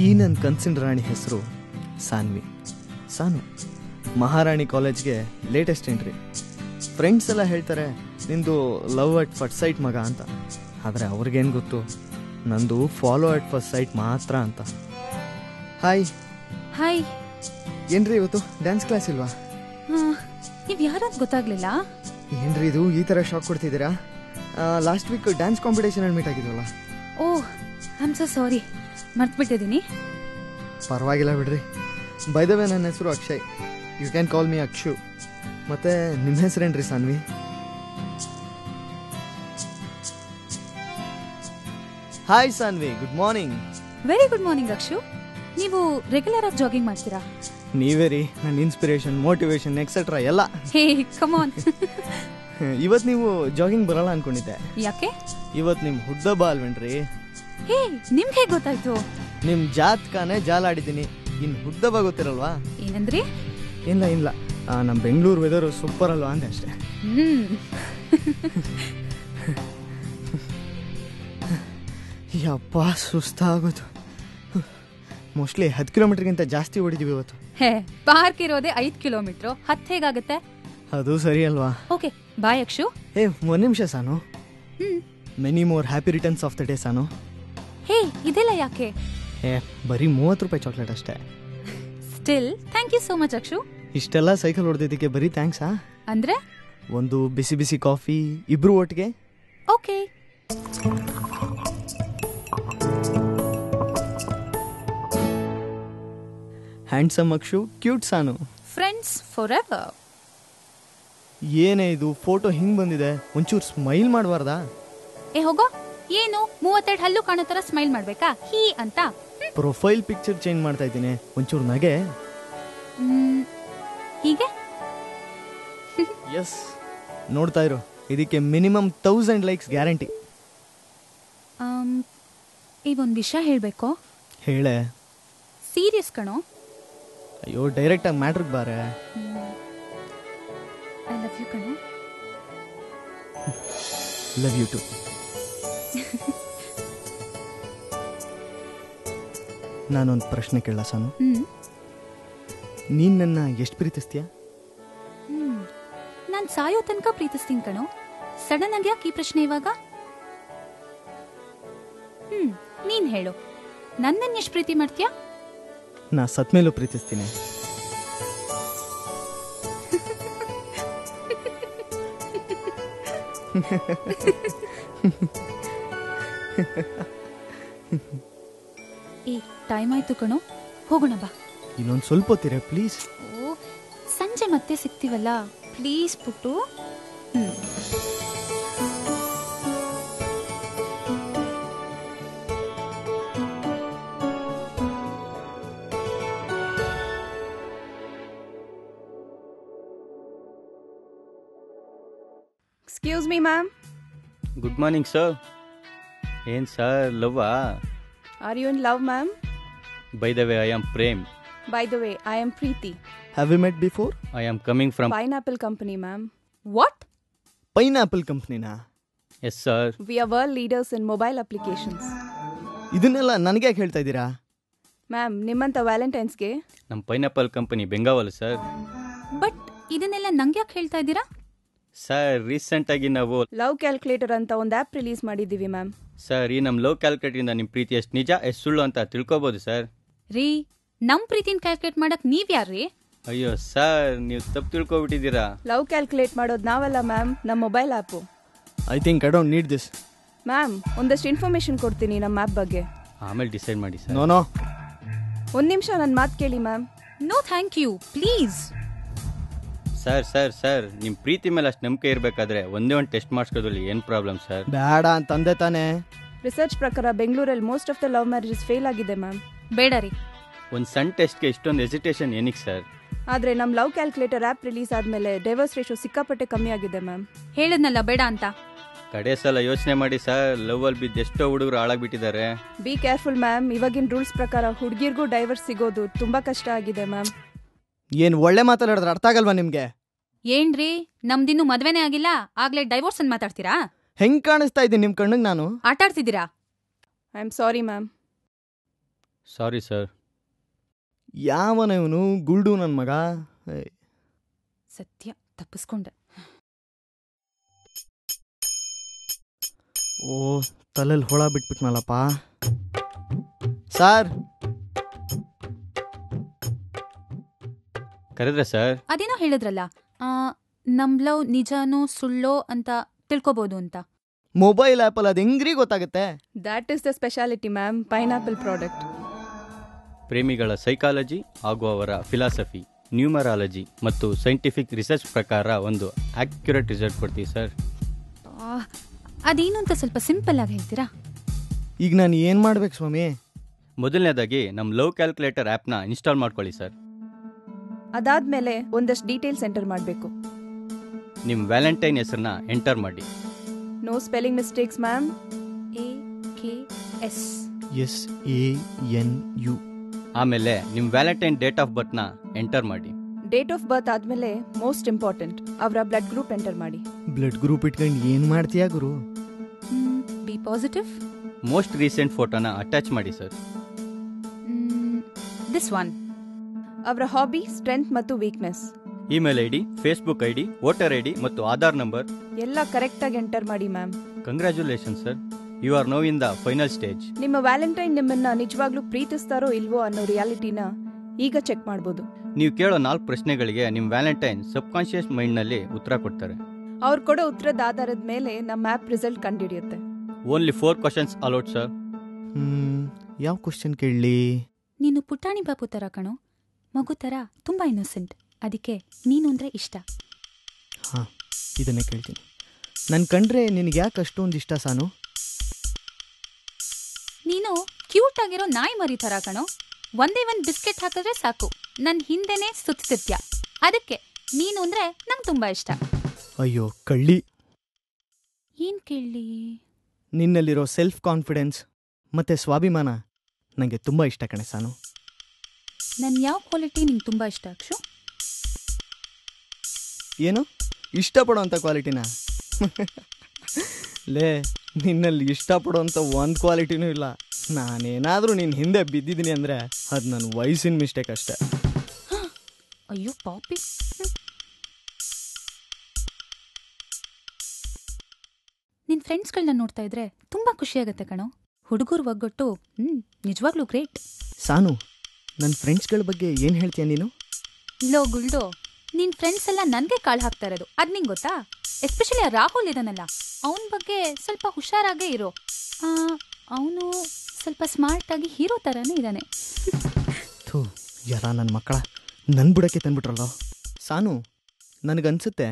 ಈ ನನ್ನ ಕನ್ಸಿನ ರಾಣಿ ಹೆಸರು ಸಾನ್ವಿ. ಸಾನು ಮಹಾರಾಣಿ ಕಾಲೇಜ್ಗೆ ಲೇಟೆಸ್ಟ್ ಎಂಟ್ರಿ. ಫ್ರೆಂಡ್ಸ್ ಎಲ್ಲ ಹೇಳ್ತಾರೆ ನಿಂದು ಲವ್ ಅಟ್ ಫಸ್ಟ್ ಸೈಟ್ ಮಗ ಅಂತ. ಆದರೆ ಅವ್ರಿಗೇನು ಗೊತ್ತು, ನಂದು ಫಾಲೋ ಅಟ್ ಫಸ್ಟ್ ಸೈಟ್ ಮಾತ್ರ ಅಂತ. Hi hi. ಏನ್ರಿ ಇವತ್ತು ಡ್ಯಾನ್ಸ್ ಕ್ಲಾಸ್ ಇಲ್ವಾ? ನೀವು ಯಾರಂತ ಗೊತ್ತಾಗ್ಲಿಲ್ಲ. ಏನ್ರಿ ಇದು ಈ ಥರ ಶಾಕ್ ಕೊಡ್ತಿದ್ದೀರಾ? ಲಾಸ್ಟ್ ವೀಕ್ ಡ್ಯಾನ್ಸ್ ಕಾಂಪಿಟೇಷನಲ್ಲಿ ಮೀಟ್ ಆಗಿದ್ವಲ್ಲ. Oh I am so sorry, ಮರ್ತ್ಬಿಟ್ಟಿದ್ದೀನಿ. ಪರವಾಗಿಲ್ಲ ಬಿಡ್ರಿ. ಬೈ ದ ವೇ ನನ್ನ ಹೆಸರು Akshay, you can call me Akshu. ಮತ್ತೆ ನಿಮ್ಮ ಹೆಸರೇನ್ರಿ? Saanvi. Hi Saanvi, good morning. Very good morning Akshu. ನೀವು ರೆಗ್ಯುಲರ್ ಆಗಿ ಜಾಗಿಂಗ್ ಮಾಡ್ತೀರಾ? ನೀವೇ ರೀ ನನ್ನ ಇನ್ಸ್ಪಿರೇಷನ್, ಮೋಟಿವೇಶನ್ ಎಕ್ಸೆಟ್ರಾ ಎಲ್ಲ. Hey come on. ಇವತ್ತು ನೀವು ಜಾಗಿಂಗ್ ಬರಲ್ಲ ಅನ್ಕೊಂಡಿದ್ದೆ. ಯಾಕೆ? ಇವತ್ತು ನಿಮ್ಮ ಹುದ್ದಬ್ಬ ಅಲ್ವೇನ್ರಿ? ಹೇ ನಿಮ್ಗೆ ಹೇಗೆ ಗೊತ್ತಾಯ್ತು? ನಿಮ್ಮ ಜಾತಕನೇ ಜಾಲಾಡಿದ್ದೀನಿ, ಇನ್ನು ಹುದ್ದಬ್ಬ ಗೊತ್ತಿರಲ್ವಾ? ಏನಂದ್ರಿ? ಇಲ್ಲ ನಮ್ಮ ಬೆಂಗಳೂರು ವೆದರು ಸೂಪರ್ ಅಲ್ವಾ ಅಂದೆ ಅಷ್ಟೇ. ಯಪ್ಪ ಸುಸ್ತಾಗೋದು. ಮೋಸ್ಟ್ಲಿ 10 ಕಿಲೋಮೀಟರ್ಗಿಂತ ಜಾಸ್ತಿ ಓಡಿದೀವಿ ಇವತ್ತು. ಹೇ ಪಾರ್ಕ್ ಇರೋದೇ 5 ಕಿಲೋಮೀಟರ್, 10 ಹೇಗಾಗುತ್ತೆ? ಅದು ಸರಿ ಅಲ್ವಾ? Okay bye Akshu. ಏ 1 ನಿಮಿಷ Sanu. Many more happy returns of the day Sanu. Hey ಇದೆಲ್ಲ ಯಾಕೆ? ಏ ಬರೀ 30 ರೂಪಾಯಿ ಚಾಕ್ಲೇಟ್ ಅಷ್ಟೇ. Still thank you so much Akshu. ಇಷ್ಟೆಲ್ಲ ಸೈಕಲ್ ಹೊಡೆದಿದ್ದಕ್ಕೆ ಬರೀ ಥ್ಯಾಂಕ್ಸಾ? ಅಂದ್ರೆ ಒಂದು ಬಿಸಿ ಬಿಸಿ ಕಾಫಿ ಇಬ್ರು ಒಟ್ಟಿಗೆ. Okay. Handsome Akshu, cute Sanu. Friends for ever. ಏನೇ ಇದು ಫೋಟೋ ಹಿಂಗ್ ಬಂದಿದೆ, ಒಂಚೂರು ಸ್ಮೈಲ್ ಮಾಡಬಾರ್ದಾ? ಏ ಹೋಗೋ, ಏನು 32 ಹಲ್ಲು ಕಾಣೋ ತರ ಸ್ಮೈಲ್ ಮಾಡ್ಬೇಕಾ ಹೀ ಅಂತ? ಪ್ರೊಫೈಲ್ ಪಿಕ್ಚರ್ ಚೇಂಜ್ ಮಾಡ್ತಾ ಇದ್ದೀನಿ, ಒಂಚೂರು ನಗೆ. ಹೀಗೆ? ಎಸ್, ನೋಡ್ತಾ ಇರೋ, ಇದಕ್ಕೆ ಮಿನಿಮಮ್ 1000 ಲೈಕ್ಸ್ ಗ್ಯಾರಂಟಿ. ಈ ಒಂದು ವಿಷಯ ಹೇಳಬೇಕು. ಹೇಳೆ. ಸೀರಿಯಸ್ ಕಣೋ. ಅಯ್ಯೋ ಡೈರೆಕ್ಟ್ ಆಗಿ ಮ್ಯಾಟ್ರಿಗೆ ಬಾರೆ. ಐ ಲವ್ ಯು ಕಣೋ. Love you too. ನಾನೊಂದು ಪ್ರಶ್ನೆ ಕೇಳ ಸಾನು. ನೀನ್ ನನ್ನ ಎಷ್ಟು ಪ್ರೀತಿಸ್ತೀಯ? ನಾನು ಸಾಯೋ ತನಕ ಪ್ರೀತಿಸ್ತೀನಿ ಕಣೋ. ಸಡನ್ ಆಗಿ ಯಾಕೆ ಈ ಪ್ರಶ್ನೆ ಇವಾಗ? ನೀನ್ ಹೇಳು, ನನ್ನನ್ನು ಎಷ್ಟು ಪ್ರೀತಿ ಮಾಡ್ತೀಯಾ? ನಾ ಸತ್ ಮೇಲೂ ಪ್ರೀತಿಸ್ತೀನಿ. ಏ ಟೈಮ್ ಆಯ್ತು ಕಣೋ, ಹೋಗೋಣ ಬಾ. ಇನ್ನೊಂದು ಸ್ವಲ್ಪ ಹೊತ್ತಿರ ಪ್ಲೀಸ್. ಓ ಸಂಜೆ ಮತ್ತೆ ಸಿಗ್ತೀವಲ್ಲ, ಪ್ಲೀಸ್ ಪುಟ್ಟು. Excuse me, ma'am. Good morning, sir. ಏನು ಸರ್ ಲವ್ವಾ? Are you in love, ma'am? By the way, I am Prem. By the way, I am Preeti. Have we met before? I am coming from... Pineapple Company, ma'am. What? Pineapple ಕಂಪ್ನಿನಾ? Yes, sir. We are world leaders in mobile applications. ಇದನ್ನೆಲ್ಲ ನನಗೆ ಯಾಕೆ ಹೇಳ್ತಾ ಇದ್ದೀರಾ? Ma'am, ನಿಮ್ಮಂತ ವ್ಯಾಲೆಂಟೈನ್ಸ್ಗೆ ನಮ್ಮ pineapple company ಬೆಂಗಾವಲು sir. But ಇದನ್ನೆಲ್ಲ ನಂಗೆ ಯಾಕೆ ಹೇಳ್ತಾ ಇದ್ದೀರಾ? ಸರ್ ರೀಸೆಂಟಾಗಿ ನಾವು ಲವ್ ಕ್ಯಾಲ್ಕುಲೇಟರ್ ಅಂತ ಒಂದು ಆ್ಯಪ್ ರಿಲೀಸ್ ಮಾಡಿದ್ದೀವಿ ಮ್ಯಾಮ್. ಸರ್ ಈ ನಮ್ಮ ಲವ್ ಕ್ಯಾಲ್ಕುಲೇಟರಿಂದ ನಿಮ್ಮ ಪ್ರೀತಿ ಎಷ್ಟು ನಿಜ ಎಷ್ಟು ಸುಳ್ಳು ಅಂತ ತಿಳ್ಕೊಬೋದು ಸರ್. ರೀ ನಮ್ ಪ್ರೀತಿನ ಕ್ಯಾಲ್ಕುಲೇಟ್ ಮಾಡಕ್ ನೀವ್ ಯಾರ್ರೀ? ಅಯ್ಯೋ ಸರ್ ನೀವು ತಪ್ಪು ತಿಳ್ಕೊಬಿಟ್ಟಿದ್ದೀರಾ. ಲವ್ ಕ್ಯಾಲ್ಕುಲೇಟ್ ಮಾಡೋದು ನಾವಲ್ಲ ಮ್ಯಾಮ್, ನಮ್ಮ mobile app. I think I don't need this. Ma'am ಒಂದಷ್ಟು ಇನ್ಫಾರ್ಮೇಶನ್ ಕೊಡ್ತೀನಿ ನಮ್ಮ ಆ್ಯಪ್ ಬಗ್ಗೆ. ಆಮೇಲೆ ಡಿಸೈಡ್ ಮಾಡಿ ಸರ್. ನೋ ಒಂದು ನಿಮಿಷ ನನ್ನ ಮಾತು ಕೇಳಿ ma'am. No thank you please. Sir sir sir ನಿಮ್ಮ ಪ್ರೀತಿ ಮೇಲೆ ಅಷ್ಟು ನಂಬಿಕೆ ಇರಬೇಕಾದ್ರೆ ಒಂದೇ ಒಂದು ಟೆಸ್ಟ್ ಮಾಡಿಸ್ಕೋದ್ರಲ್ಲಿ ಏನು ಪ್ರಾಬ್ಲಮ್ ಸರ್? ಬೇಡ ಅಂತಂದೆ ತಾನೆ. ರಿಸರ್ಚ್ ಪ್ರಕಾರ ಬೆಂಗಳೂರಲ್ಲಿ most of the love marriages fail ಆಗಿದೆ ಮ್ಯಾಮ್. ಬೇಡ ರೀ. ಒಂದು ಸಣ್ಣ ಟೆಸ್ಟ್ಗೆ ಇಷ್ಟೊಂದು ಹೆಸಿಟೇಷನ್ ಏನಕ್ಕೆ ಸರ್? ಆದರೆ ನಮ್ಮ ಲವ್ ಕ್ಯಾಲ್ಕುಲೇಟರ್ ಆ್ಯಪ್ ರಿಲೀಸ್ ಆದಮೇಲೆ ಡೈವರ್ಸ್ ರೇಷೋ ಸಿಕ್ಕಾಪಟ್ಟೆ ಕಮ್ಮಿ ಆಗಿದೆ ಮ್ಯಾಮ್. ಹೇಳಿದ್ನಲ್ಲ ಬೇಡ ಅಂತ. ಕಡೆ ಸಲ ಯೋಚನೆ ಮಾಡಿ ಸರ್, ಲವ್ ಅಲ್ಲಿ ಬಿದ್ದು ಎಷ್ಟೋ ಹುಡುಗರು ಹಾಳಾಗ್ಬಿಟ್ಟಿದ್ದಾರೆ. Be careful ma'am. ಇವಾಗಿನ ರೂಲ್ಸ್ ಪ್ರಕಾರ ಹುಡುಗಿರ್ಗೂ ಡೈವರ್ಸ್ ಸಿಗೋದು ತುಂಬಾ ಕಷ್ಟ ಆಗಿದೆ ಮ್ಯಾಮ್. ಏನು ಒಳ್ಳೆ ಮಾತಾಡಿದ್ರೆ ಅರ್ಥ ಆಗಲ್ವಾ ನಿಮ್ಗೆ? ಏನ್ರಿ ನಮ್ದಿನ್ನು ಮದ್ವೆನೇ ಆಗಿಲ್ಲ, ಆಗ್ಲೇ ಡೈವೋರ್ಸ್ ಅನ್ ಮಾತಾಡ್ತೀರಾ? ಹೆಂಗ್ ಕಾಣಿಸ್ತಾ ಇದ್ದೀನಿ ನಿಮ್ ಕಣ್ಣಿಗೆ ನಾನು? ಆಟಾಡ್ತಿದ್ದೀರಾ? I am sorry ma'am. Sorry sir. ಯಾವನ ಇವನು ಗುಲ್ಡು ನನ್ನ ಮಗ. ಸತ್ಯ ತಪ್ಪಿಸ್ಕೊಂಡೆ. ಓ ತಲೆಯಲ್ಲಿ ಹೊಳ ಬಿಟ್ಬಿಟ್ನಲ್ಲಪ್ಪ. ಸಾರ್ ಕರೆದ್ರೆ ಸರ್? ಅದೇನೋ ಹೇಳಿದ್ರಲ್ಲ, ನಮ್ ಲವ್ ನಿಜಾನೋ ಸುಳ್ಳೋ ಅಂತ ತಿಳ್ಕೊಬೋದು ಅಂತ. ಮೊಬೈಲ್ ಆ್ಯಪಲ್ಲಿ ಅದು ಹೆಂಗ್ರಿ ಗೊತ್ತಾಗುತ್ತೆ? That is the speciality ma'am, pineapple product. ಪ್ರೇಮಿಗಳ ಸೈಕಾಲಜಿ ಹಾಗೂ ಅವರ ಫಿಲಾಸಫಿ, ನ್ಯೂಮರಾಲಜಿ ಮತ್ತು ಸೈಂಟಿಫಿಕ್ ರಿಸರ್ಚ್ ಪ್ರಕಾರ ಒಂದು ಆಕ್ಯುರೇಟ್ ರಿಸಲ್ಟ್ ಕೊಡ್ತೀವಿ ಸರ್. ಅದೇನು ಅಂತ ಸ್ವಲ್ಪ ಸಿಂಪಲ್ ಆಗಿ ಹೇಳ್ತೀರಾ? ಈಗ ನಾನು ಏನು ಮಾಡ್ಬೇಕು ಸ್ವಾಮಿ? ಮೊದಲನೇದಾಗಿ ನಮ್ಮ ಲವ್ ಕ್ಯಾಲ್ಕುಲೇಟರ್ ಆ್ಯಪ್ನ ಇನ್ಸ್ಟಾಲ್ ಮಾಡ್ಕೊಳ್ಳಿ ಸರ್. ಅದಾದ್ಮೇಲೆ ಒಂದಷ್ಟು ಡೀಟೇಲ್ಸ್ ಎಂಟರ್ ಮಾಡಬೇಕು. ನಿಮ್ಮ ವ್ಯಾಲೆಂಟೈನ್ ಹೆಸರನ್ನ ಎಂಟರ್ ಮಾಡಿ. No spelling mistakes ma'am. AKS. SANU. ಆಮೇಲೆ ನಿಮ್ಮ ವ್ಯಾಲೆಂಟೈನ್ ಡೇಟ್ ಆಫ್ ಬರ್ತ್ನ ಎಂಟರ್ ಮಾಡಿ. ಡೇಟ್ ಆಫ್ ಬರ್ತ್ ಆದ್ಮೇಲೆ ಮೋಸ್ಟ್ ಇಂಪಾರ್ಟೆಂಟ್ ಅವರ ಬ್ಲಡ್ ಗ್ರೂಪ್ ಎಂಟರ್ ಮಾಡಿ. ಬ್ಲಡ್ ಗ್ರೂಪ್ ಇಟ್ಕೊಂಡು ಏನು ಮಾಡ್ತೀಯಾ ಗುರು? B positive. ಮೋಸ್ಟ್ ರೀಸೆಂಟ್ ಫೋಟೋನ ಅಟ್ಯಾಚ್ ಮಾಡಿ ಸರ್. This one. ಅವರ ಹಾಬಿ, ಸ್ಟ್ರೆಂತ್ ಮತ್ತು weakness. Email ID, Facebook ID, voter ID ಮತ್ತು ಆಧಾರ್ ನಂಬರ್ ಎಲ್ಲ ಕರೆಕ್ಟ್ ಆಗಿ ಎಂಟರ್ ಮಾಡಿ ma'am. Congratulation sir, you are now in the final stage. ನಿಮ್ಮ ವ್ಯಾಲೆಂಟೈನ್ ನಿಮ್ಮನ್ನ ನಿಜವಾಗ್ಲೂ ಪ್ರೀತಿಸ್ತಾರೋ ಇಲ್ವೋ ಅನ್ನೋ ರಿಯಾಲಿಟಿನ ಈಗ ಚೆಕ್ ಮಾಡ್ಬೋದು. ನೀವು ಕೇಳೋ 4 ಪ್ರಶ್ನೆಗಳಿಗೆ ನಿಮ್ಮ ವ್ಯಾಲೆಂಟೈನ್ ಸಬ್ಕಾನ್ಶಿಯಸ್ ಮೈಂಡ್ನಲ್ಲಿ ಉತ್ತರ ಕೊಡ್ತಾರೆ. ಅವ್ರು ಕೊಡೋ ಉತ್ತರದ ಆಧಾರದ ಮೇಲೆ ನಮ್ಮ ಆ್ಯಪ್ ರಿಸಲ್ಟ್ ಕಂಡುಹಿಡಿಯುತ್ತೆ. Only 4 questions allowed sir. ಯಾವ ಕ್ವಶನ್ ಕೇಳಲಿ? ನೀನು ಪುಟಾಣಿ ಬಾಪು ತರ ಕಣೋ, ಮಗು ತರ ತುಂಬಾ ಇನ್ನೋಸೆಂಟ್. ಅದಕ್ಕೆ ನೀನು ಅಂದ್ರೆ ಇಷ್ಟ. ಹಾಂ, ಇದನ್ನೇ ಕೇಳ್ತೀನಿ. ನನ್ನ ಕಂಡ್ರೆ ನಿನಗೆ ಯಾಕೆ ಅಷ್ಟೊಂದು ಇಷ್ಟ ಸಾನು? ನೀನು ಕ್ಯೂಟ್ ಆಗಿರೋ ನಾಯಿ ಮರಿ ತರ ಕಣೋ. ಒಂದೇ ಒಂದು ಬಿಸ್ಕೆಟ್ ಹಾಕಿದ್ರೆ ಸಾಕು, ನನ್ನ ಹಿಂದೆನೆ ಸುತ್ತಿರ್ತ್ಯ. ಅದಕ್ಕೆ ನೀನು ಅಂದ್ರೆ ನಂಗೆ ತುಂಬಾ ಇಷ್ಟ. ಅಯ್ಯೋ ಕಳ್ಳಿ, ಏನ್ ಕೇಳಲಿ? ನಿನ್ನಲ್ಲಿರೋ ಸೆಲ್ಫ್ ಕಾನ್ಫಿಡೆನ್ಸ್ ಮತ್ತು ಸ್ವಾಭಿಮಾನ ನನಗೆ ತುಂಬ ಇಷ್ಟ ಕಣೆ ಸಾನು. ನನ್ನ ಯಾವ ಕ್ವಾಲಿಟಿ ನಿಂಗೆ ತುಂಬ ಇಷ್ಟ ಅಕ್ಷು? ಏನು ಇಷ್ಟಪಡೋವಂಥ ಕ್ವಾಲಿಟಿನ? ಲೇ, ನಿನ್ನಲ್ಲಿ ಇಷ್ಟಪಡೋವಂಥ ಒಂದು ಕ್ವಾಲಿಟಿನೂ ಇಲ್ಲ. ನಾನೇನಾದರೂ ನಿನ್ನ ಹಿಂದೆ ಬಿದ್ದಿದ್ದೀನಿ ಅಂದರೆ ಅದು ನನ್ನ ವಯಸ್ಸಿನ ಮಿಸ್ಟೇಕ್ ಅಷ್ಟೆ. ಅಯ್ಯೋ ಪಾಪಿ. ನಿನ್ನ ಫ್ರೆಂಡ್ಸ್ಗಳನ್ನ ನೋಡ್ತಾ ಇದ್ರೆ ತುಂಬ ಖುಷಿಯಾಗತ್ತೆ ಕಣೋ. ಹುಡುಗರು ಒಗ್ಗಟ್ಟು ನಿಜವಾಗ್ಲೂ ಗ್ರೇಟ್. ಸಾನು, ನನ್ನ ಫ್ರೆಂಡ್ಸ್ಗಳ ಬಗ್ಗೆ ಏನು ಹೇಳ್ತೀಯ ನೀನು? ಲೋ ಗುಲ್ಡೋ, ನಿನ್ನ ಫ್ರೆಂಡ್ಸ್ ಎಲ್ಲ ನನಗೆ ಕಾಳು ಹಾಕ್ತಾ ಇರೋದು ಅದು ನಿಂಗೆ ಗೊತ್ತಾ? ಎಸ್ಪೆಷಲಿ ಆ ರಾಹುಲ್ ಇದಾನಲ್ಲ, ಅವನ ಬಗ್ಗೆ ಸ್ವಲ್ಪ ಹುಷಾರಾಗೇ ಇರೋ. ಅವನು ಸ್ವಲ್ಪ ಸ್ಮಾರ್ಟಾಗಿ ಹೀರೋ ಥರನೇ ಇದ್ದಾನೆ. ಥೂ, ಯಾರ ನನ್ನ ಮಕ್ಕಳ ನನ್ನ ಬುಡಕ್ಕೆ ತಂದ್ಬಿಟ್ರಲ್ಲ. ಸಾನು, ನನಗನ್ಸುತ್ತೆ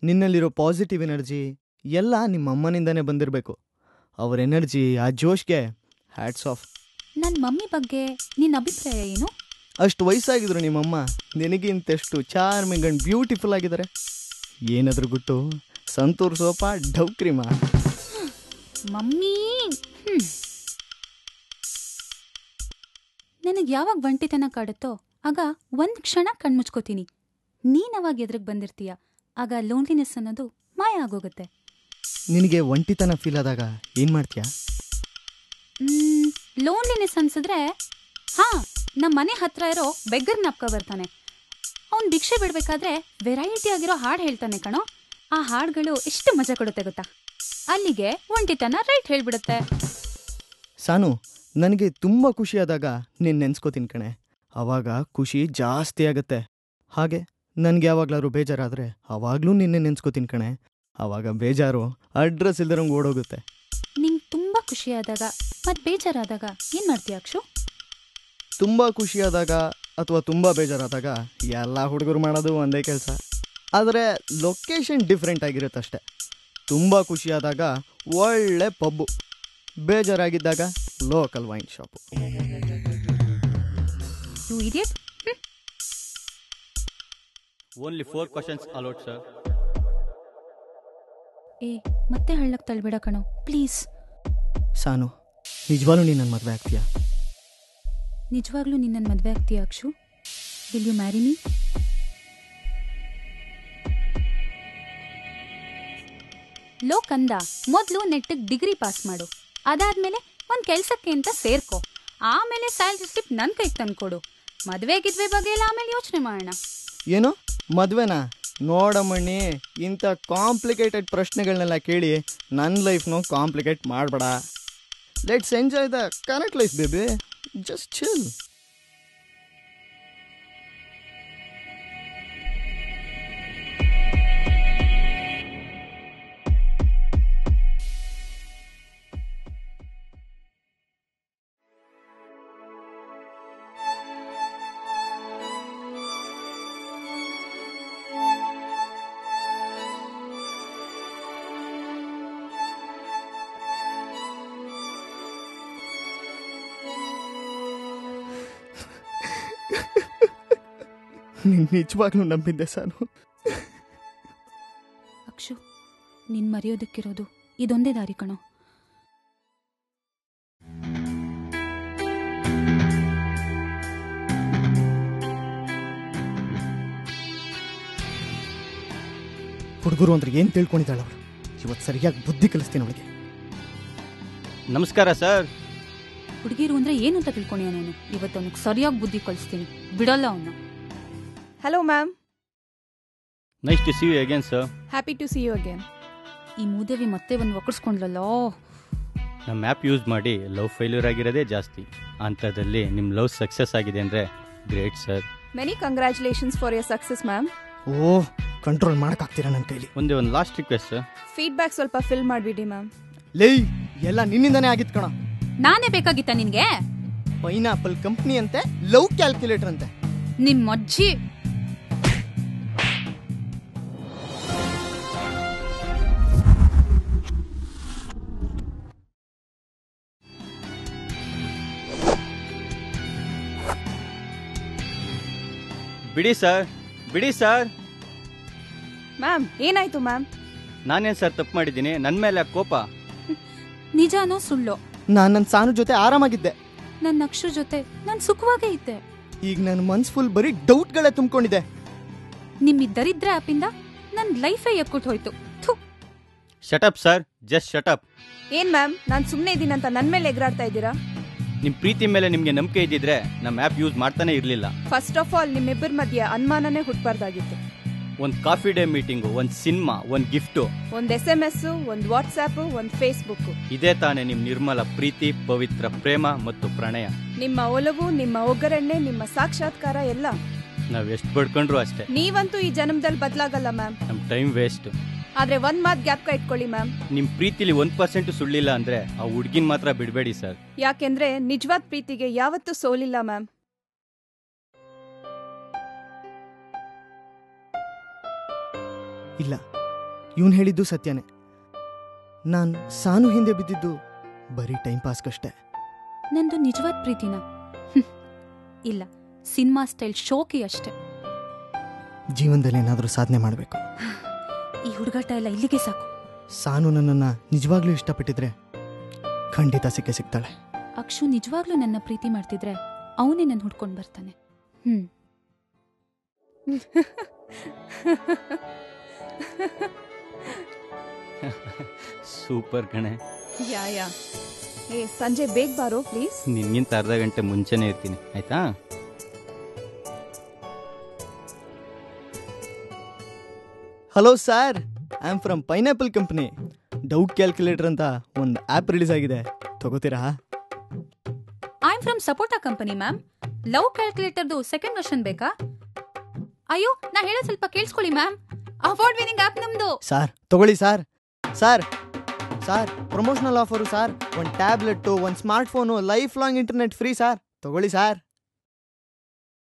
ನಿನ್ನಲ್ಲಿರೋ ಪಾಸಿಟಿವ್ ಎನರ್ಜಿ ಎಲ್ಲ ನಿಮ್ಮ ಅಮ್ಮನಿಂದನೇ ಬಂದಿರಬೇಕು. ಅವ್ರ ಎನರ್ಜಿ, ಆ ಜೋಶ್ಗೆ ಹ್ಯಾಟ್ಸ್ ಆಫ್. ನನ್ನ ಮಮ್ಮಿ ಬಗ್ಗೆ ನಿನ್ನ ಅಭಿಪ್ರಾಯ ಏನು? ಅಷ್ಟು ವಯಸ್ಸಾಗಿದ್ರು ನಿಮ್ಮಮ್ಮ ನಿನಗಿಂತೆಷ್ಟು ಚಾರ್ಮಿಂಗ್ ಆ್ಯಂಡ್ ಬ್ಯೂಟಿಫುಲ್ ಆಗಿದ್ದಾರೆ. ಏನಾದರೂ ಗುಟ್ಟು ಸಂತೂರ್ ಸೋಪ, ಡವ್ ಕ್ರೀಮಾ? ಮಮ್ಮಿ ನನಗೆ ಯಾವಾಗ ಒಂಟಿತನ ಕಾಡುತ್ತೋ ಆಗ ಒಂದು ಕ್ಷಣ ಕಣ್ಮುಚ್ಕೋತೀನಿ. ನೀನು ಅವಾಗ ಎದುರಿಗೆ ಬಂದಿರ್ತೀಯ, ಆಗ ಲೋನ್ಲಿನೆಸ್ ಅನ್ನೋದು ಮಾಯ ಆಗೋಗುತ್ತೆ. ನಿನಗೆ ಒಂಟಿತನ ಫೀಲ್ ಆದಾಗ ಏನು ಮಾಡ್ತೀಯಾ? ಲೋನ್ಲಿನೆಸ್ ಅನ್ಸಿದ್ರೆ ನಮ್ಮ ಮನೆ ಹತ್ರ ಇರೋ ಬೆಗ್ಗರ್ ನಾಪ್ಕ ಬರ್ತಾನೆ. ಅವ್ನು ಭಿಕ್ಷೆ ಬಿಡಬೇಕಾದ್ರೆ ವೆರೈಟಿ ಆಗಿರೋ ಹಾಡು ಹೇಳ್ತಾನೆ ಕಣೋ. ಆ ಹಾಡುಗಳು ಎಷ್ಟು ಮಜಾ ಕೊಡುತ್ತೆ ಗೊತ್ತಾ? ಅಲ್ಲಿಗೆ ಒಂಟಿತನ ರೈಟ್ ಹೇಳ್ಬಿಡುತ್ತೆ. ಸಾನು, ನನಗೆ ತುಂಬ ಖುಷಿಯಾದಾಗ ನೀನು ನೆನ್ಸ್ಕೋತೀನಿ ಕಣೆ. ಆವಾಗ ಖುಷಿ ಜಾಸ್ತಿ ಆಗುತ್ತೆ. ಹಾಗೆ ನನಗೆ ಯಾವಾಗಲಾದ್ರು ಬೇಜಾರಾದರೆ ಆವಾಗಲೂ ನಿನ್ನೆ ನೆನ್ಸ್ಕೋತೀನಿ ಕಣೆ. ಆವಾಗ ಬೇಜಾರು ಅಡ್ರೆಸ್ ಇಲ್ದಿರಂಗೆ ಓಡೋಗುತ್ತೆ. ನಿಂಗೆ ತುಂಬ ಖುಷಿಯಾದಾಗ ಮತ್ತು ಬೇಜಾರಾದಾಗ ಏನು ಮಾಡ್ತೀಯ ಅಕ್ಷು? ತುಂಬ ಖುಷಿಯಾದಾಗ ಅಥವಾ ತುಂಬ ಬೇಜಾರಾದಾಗ ಎಲ್ಲ ಹುಡುಗರು ಮಾಡೋದು ಒಂದೇ ಕೆಲಸ. ಆದರೆ ಲೊಕೇಶನ್ ಡಿಫ್ರೆಂಟ್ ಆಗಿರುತ್ತಷ್ಟೆ. ತುಂಬ ಖುಷಿಯಾದಾಗ ಒಳ್ಳೆ ಪಬ್ಬು, ಬೇಜಾರಾಗಿದ್ದಾಗ local wine shop. You idiot. Only 4 questions allowed sir. ಮತ್ತೆ ಹಳ್ಳಕ್ಕೆ ತಳ್ಬೇಡ ಕಣೋ ಪ್ಲೀಸ್. ಸಾನು, ನಿಜವಾಗ್ಲೂ ನೀನು ನನ್ನ ಮದುವೆ ಆಗ್ತೀಯಾ? ನಿಜವಾಗ್ಲೂ ನೀನು ನನ್ನ ಮದುವೆ ಆಗ್ತೀಯಾ Akshu? Will you marry me? ಲೋ ಕಂದ, ಮೊದಲು ನೆಟ್ಟಿಗೆ ಡಿಗ್ರಿ ಪಾಸ್ ಮಾಡು. ಅದಾದ್ಮೇಲೆ ಒಂದು ಕೆಲಸಕ್ಕೆ ಅಂತ ಸೇರ್ಕೊ. ಆಮೇಲೆ ಸ್ಯಾಲ್ರಿ ಸ್ಲಿಪ್ ನನ್ನ ಕೈಗೆ ತಂದ್ಕೊಡು. ಮದುವೆ ಗಿದ್ವೆ ಬಗ್ಗೆ ಎಲ್ಲ ಆಮೇಲೆ ಯೋಚನೆ ಮಾಡೋಣ. ಏನು ಮದುವೆನಾ? ನೋಡಮ್ಮಣ್ಣಿ, ಇಂಥ ಕಾಂಪ್ಲಿಕೇಟೆಡ್ ಪ್ರಶ್ನೆಗಳನ್ನೆಲ್ಲ ಕೇಳಿ ನನ್ನ ಲೈಫ್ನು ಕಾಂಪ್ಲಿಕೇಟ್ ಮಾಡಬೇಡ. Let's enjoy the correct life baby, just chill. ನಿಜವಾಗ್ಲೂ ನಂಬಿದ್ದೆ ಸಾನು. ಅಕ್ಷು, ನಿನ್ ಮರೆಯೋದಕ್ಕಿರೋದು ಇದೊಂದೇ ದಾರಿ ಕಣೋ. ಹುಡುಗರು ಅಂದ್ರೆ ಏನ್ ತಿಳ್ಕೊಂಡಿದ್ದಾಳ ಅವಳು. ಇವತ್ತು ಸರಿಯಾಗಿ ಬುದ್ಧಿ ಕಲಿಸ್ತೀನಿ ಅವಳಿಗೆ. ನಮಸ್ಕಾರ ಸರ್. ಹುಡುಗಿರು ಅಂದ್ರೆ ಏನು ಅಂತ ತಿಳ್ಕೊಂಡಿಯ ನೀನು? ಇವತ್ತು ಅವನಿಗೆ ಸರಿಯಾಗಿ ಬುದ್ಧಿ ಕಲಿಸ್ತೀನಿ, ಬಿಡಲ್ಲ ಅವನು. Hello ma'am. Nice to see you again sir. Happy to see you again. ಈ ಮೂದೇವಿ ಮತ್ತೆ ಒಂದು ಒಕ್ಕರ್ಸ್ಕೊಂಡ್ಲಲ್ಲೋ. ನಮ್ಮ ಆ್ಯಪ್ ಯೂಸ್ ಮಾಡಿ ಲವ್ ಫೇಲ್ಯೂರ್ ಆಗಿರೋದೇ ಜಾಸ್ತಿ. ಅಂಥದ್ದಲ್ಲಿ ನಿಮ್ಮ ಲವ್ ಸಕ್ಸಸ್ ಆಗಿದೆ ಅಂದರೆ great sir. Many congratulations for your success ma'am. Oh, control ಮಾಡಕ್ಕಾಗ್ತೀರಾ ನನ್ನ ಕೈಲಿ? ಒಂದು ಲಾಸ್ಟ್ ರಿಕ್ವೆಸ್ಟ್ ಸರ್. ಫೀಡ್ಬ್ಯಾಕ್ ಸ್ವಲ್ಪ ಫಿಲ್ ಮಾಡಿಬಿಡಿ ಮ್ಯಾಮ್. ಲೇ, ಎಲ್ಲ ನಿನ್ನಿಂದಾನೇ ಆಗಿತ್ತು ಕಣ. ನಾನೇ ಬೇಕಾಗಿತ್ತ ನಿನ್ಗೆ? ಪೈನಾಪಲ್ ಕಂಪ್ನಿ ಅಂತೆ, ಲವ್ ಕ್ಯಾಲ್ಕುಲೇಟರ್ ಅಂತೆ. ನಿಮ್ಮ ಅಜ್ಜಿ. ಬಿಡಿ ಸರ್, ಬಿಡಿ ಸರ್. ಮ್ಯಾಮ್, ಏನಾಯ್ತು ಮ್ಯಾಮ್? ನಾನೇನು ಸರ್ ತಪ್ಪು ಮಾಡಿದ್ದೀನಿ? ನನ್ನ ಮೇಲೆ ಕೋಪ? ನಿಜಾನೋ ಸುಳ್ಳೋ? ನಾನು ನನ್ನ ಸಾನು ಜೊತೆ ಆರಾಮಾಗಿದ್ದೆ. ನನ್ನ ಅಕ್ಷು ಜೊತೆ ನಾನು ಸುಖವಾಗೇ ಇದ್ದೆ. ಈಗ ನನ್ನ ಮನ್ಸ್ ಫುಲ್ ಬರೀ ಡೌಟ್ಗಳೇ ತುಂಬಿಕೊಂಡಿದೆ. ನಿಮ್ಮ ದರಿದ್ರ ಆಪಿಂದ ನನ್ನ ಲೈಫೇ ಎಕ್ಕುಟ್ ಹೋಯ್ತು. Shut up sir, just shut up. ಏನ್ ಮ್ಯಾಮ್, ನಾನು ಸುಮ್ಮನೆ ಇದ್ದೀನಂತ ನನ್ನ ಮೇಲೆ ಎಗರಾಡ್ತಾ ಇದ್ದೀರಾ? ನಿಮ್ಮ ಪ್ರೀತಿ ಮೇಲೆ ನಿಮಗೆ ನಂಬಿಕೆ ಇದ್ದಿದ್ರೆ ನಮ್ಮ ಆ್ಯಪ್ ಯೂಸ್ ಮಾಡ್ತಾನೆ ಇರಲಿಲ್ಲ. ಫಸ್ಟ್ ಆಫ್ ಆಲ್ ನಿಮ್ಮಿಬ್ಬರ ಮಧ್ಯೆ ಅನುಮಾನನೇ ಹುಟ್ಟಬಾರ್ದಾಗಿತ್ತು. ಒಂದು ಕಾಫಿ ಡೇ ಮೀಟಿಂಗು, ಒಂದು ಸಿನಿಮಾ, ಒಂದು ಗಿಫ್ಟು, ಒಂದು SMS, ಒಂದು ವಾಟ್ಸ್ಆ್ಯಪ್, ಒಂದು ಫೇಸ್ಬುಕ್. ಇದೇ ತಾನೇ ನಿಮ್ಮ ನಿರ್ಮಲ ಪ್ರೀತಿ, ಪವಿತ್ರ ಪ್ರೇಮ ಮತ್ತು ಪ್ರಣಯ. ನಿಮ್ಮ ಒಲವು, ನಿಮ್ಮ ಒಗ್ಗರಣೆ, ನಿಮ್ಮ ಸಾಕ್ಷಾತ್ಕಾರ ಎಲ್ಲ. ನಾವು ಎಷ್ಟು ಬಡ್ಕೊಂಡ್ರು ಅಷ್ಟೇ. ನೀವಂತೂ ಈ ಜನ್ಮದಲ್ಲಿ ಬದಲಾಗಲ್ಲ ಮ್ಯಾಮ್. ನಮ್ಮ ಟೈಮ್ ವೇಸ್ಟ್. ಆದ್ರೆ ಒಂದ್ ಮಾತ್ ಗ್ಯಾಪ್ಕ ಇಟ್ಕೊಳ್ಳಿ ಮ್ಯಾಮ್. ನಿಮ್ಮ ಪ್ರೀತಿಲಿ 1% ಸುಳ್ಳಿಲ್ಲ ಅಂದ್ರೆ ಆ ಹುಡ್ಗಿನ್ ಮಾತ್ರ ಬಿಡಬೇಡಿ ಸರ್. ಯಾಕೆಂದ್ರೆ ನಿಜವಾದ ಪ್ರೀತಿಗೆ ಯಾವತ್ತೂ ಸೋಲಿಲ್ಲ ಮ್ಯಾಮ್. ಇಲ್ಲ, ಇವನು ಹೇಳಿದ್ದು ಸತ್ಯನೇ. ನಾನು ಸಾನು ಹಿಂದೆ ಬಿದ್ದಿದ್ದು ಬರೀ ಟೈಮ್ ಪಾಸ್ಗಷ್ಟೇ. ನಂದು ನಿಜವಾದ ಪ್ರೀತಿನ? ಇಲ್ಲ, ಸಿನಿಮಾ ಸ್ಟೈಲ್ ಶೋಕಿ ಅಷ್ಟೇ. ಜೀವನದಲ್ಲಿ ಏನಾದರೂ ಸಾಧನೆ ಮಾಡಬೇಕು. ಈ ಹುಡುಗಾಟ ಎಲ್ಲ ಇಲ್ಲಿಗೆ ಸಾಕು. ಸಾನು ನನ್ನನ್ನು ನಿಜವಾಗ್ಲೂ ಇಷ್ಟಪಟ್ಟಿದ್ರೆ ಖಂಡಿತ ಸಿಗ್ತಾಳೆ. ಅಕ್ಷು ನಿಜವಾಗ್ಲೂ ನನ್ನ ಪ್ರೀತಿ ಮಾಡ್ತಿದ್ರೆ ಅವನೇ ನನ್ನ ಹುಡ್ಕೊಂಡು ಬರ್ತಾನೆ. ಸೂಪರ್ ಕಣೆ. ಯಾ ಸಂಜೆ ಬೇಗ ಬಾರೋ ಪ್ಲೀಸ್. ನಿನ್ಗಿಂತ ಅರ್ಧ ಗಂಟೆ ಮುಂಚೆನೇ ಇರ್ತೀನಿ, ಆಯ್ತಾ? Hello sir, I am from pineapple company. Doubt calculator ಅಂತ ಒಂದು ಆ್ಯಪ್ ರಿಲೀಸ್ ಆಗಿದೆ, ತಗೋತೀರಾ? ಐ ಆಮ್ ಫ್ರಮ್ ಸಪೋರ್ಟಾ ಕಂಪನಿ ಮ್ಯಾಮ್. ಲವ್ ಕ್ಯಾಲ್ಕುಲೇಟರ್ದು ಸೆಕೆಂಡ್ ವರ್ಷನ್ ಬೇಕಾ? ಅಯ್ಯೋ, ನಾ ಹೇಳೋ ಸ್ವಲ್ಪ ಕೇಳಿಸ್ಕೊಳ್ಳಿ ಮ್ಯಾಮ್. ಅವಾರ್ಡ್ ವಿನಿಂಗ್ ಆ್ಯಪ್ ನಮ್ದು. ಸರ್ ತಗೊಳ್ಳಿ sir. Sir sir promotional offer sir. ಒಂದು ಟ್ಯಾಬ್ಲೆಟ್ಟು, ಒಂದು smart phone, life long internet free sir. ತಗೊಳ್ಳಿ ಸರ್.